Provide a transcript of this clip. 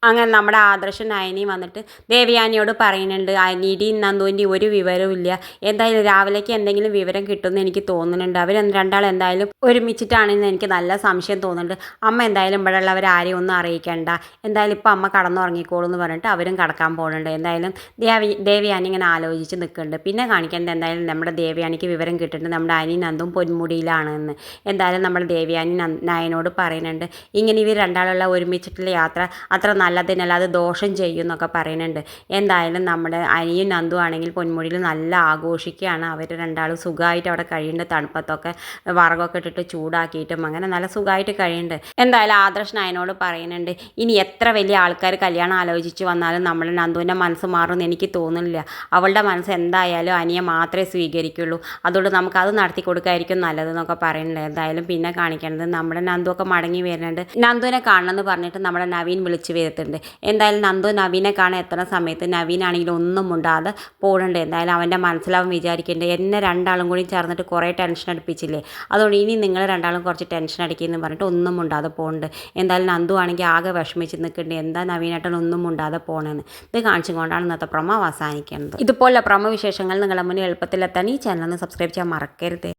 അങ്ങനെ നമ്മുടെ ആദർശൻ നയനി വന്നിട്ട് ദേവയാനിയോട് പറയുന്നുണ്ട്, അനീടിയും നന്ദുവിൻ്റെ ഒരു വിവരവും ഇല്ല, എന്തായാലും രാവിലേക്ക് എന്തെങ്കിലും വിവരം കിട്ടുമെന്ന് എനിക്ക് തോന്നുന്നുണ്ട്, അവർ രണ്ടാൾ എന്തായാലും ഒരുമിച്ചിട്ടാണെന്ന് എനിക്ക് നല്ല സംശയം തോന്നുന്നുണ്ട്, അമ്മ എന്തായാലും ഇവിടെ ഉള്ളവർ ആരെയും ഒന്നും അറിയിക്കണ്ട, എന്തായാലും ഇപ്പം അമ്മ കടന്നുറങ്ങിക്കോളൂ എന്ന് പറഞ്ഞിട്ട് അവരും കടക്കാൻ പോകുന്നുണ്ട്. എന്തായാലും ദേവയാനി ഇങ്ങനെ ആലോചിച്ച് നിൽക്കുന്നുണ്ട്. പിന്നെ കാണിക്കുന്നത് എന്തായാലും നമ്മുടെ ദേവയാനിക്ക് വിവരം കിട്ടുന്നുണ്ട് നമ്മുടെ അനി നന്ദും പൊന്മുടിയിലാണെന്ന്. എന്തായാലും നമ്മുടെ ദേവയാനി നയനോട് പറയുന്നുണ്ട്, ഇങ്ങനെ ഇവർ രണ്ടാളുള്ള ഒരുമിച്ചിട്ടുള്ള യാത്ര അത്ര നല്ലതിനല്ല, അത് ദോഷം ചെയ്യും എന്നൊക്കെ പറയുന്നുണ്ട്. എന്തായാലും നമ്മുടെ അനിയും നന്ദു ആണെങ്കിൽ പൊന്മുടിയിൽ നല്ല ആഘോഷിക്കുകയാണ്. അവർ രണ്ടാളും സുഖമായിട്ട് അവിടെ കഴിയുന്നുണ്ട്, തണുപ്പത്തൊക്കെ വറകൊക്കെ ഇട്ടിട്ട് ചൂടാക്കിയിട്ടും അങ്ങനെ നല്ല സുഖമായിട്ട് കഴിയുന്നുണ്ട്. എന്തായാലും ആദർശ് നയനോട് പറയുന്നുണ്ട്, ഇനി എത്ര വലിയ ആൾക്കാർ കല്യാണം ആലോചിച്ച് വന്നാലും നമ്മുടെ നന്ദുവിൻ്റെ മനസ്സ് മാറുമെന്ന് എനിക്ക് തോന്നുന്നില്ല, അവളുടെ മനസ്സ് എന്തായാലും അനിയെ മാത്രമേ സ്വീകരിക്കുള്ളൂ, അതുകൊണ്ട് നമുക്കത് നടത്തി കൊടുക്കായിരിക്കും നല്ലതെന്നൊക്കെ പറയുന്നുണ്ട്. എന്തായാലും പിന്നെ കാണിക്കേണ്ടത് നമ്മുടെ നന്ദുവൊക്കെ മടങ്ങി വരുന്നുണ്ട്. നന്ദുവിനെ കാണണമെന്ന് പറഞ്ഞിട്ട് നമ്മുടെ നവീൻ വിളിച്ച് വരുത്തുന്നുണ്ട്. എന്തായാലും നന്ദു നവീനെ കാണാൻ എത്തുന്ന സമയത്ത് നവീനാണെങ്കിൽ ഒന്നും മുണ്ടാതെ പോകുന്നുണ്ട്. എന്തായാലും അവൻ്റെ മനസ്സിലാവും വിചാരിക്കുന്നുണ്ട്, എന്നെ രണ്ടാളും കൂടി ചേർന്നിട്ട് കുറേ ടെൻഷൻ അടുപ്പിച്ചില്ലേ, അതുകൊണ്ട് ഇനി നിങ്ങൾ രണ്ടാളും കുറച്ച് ടെൻഷൻ അടിക്കുമെന്ന് പറഞ്ഞിട്ട് ഒന്നും മുണ്ടാതെ പോകുന്നുണ്ട്. എന്തായാലും നന്ദു ആണെങ്കിൽ ആകെ വിഷമിച്ച് നിൽക്കുന്നുണ്ട്, എന്താ നവീനേട്ടൻ ഒന്നും മുണ്ടാതെ പോകണമെന്ന്. ഇത് കാണിച്ചുകൊണ്ടാണ് ഇന്നത്തെ പ്രൊമോ അവസാനിക്കുന്നത്. ഇതുപോലെ പ്രൊമോ വിശേഷങ്ങൾ നിങ്ങളുടെ മുന്നിൽ എളുപ്പത്തിലെത്താൻ ഈ ചാനൽ ഒന്ന് സബ്സ്ക്രൈബ് ചെയ്യാൻ മറക്കരുത്.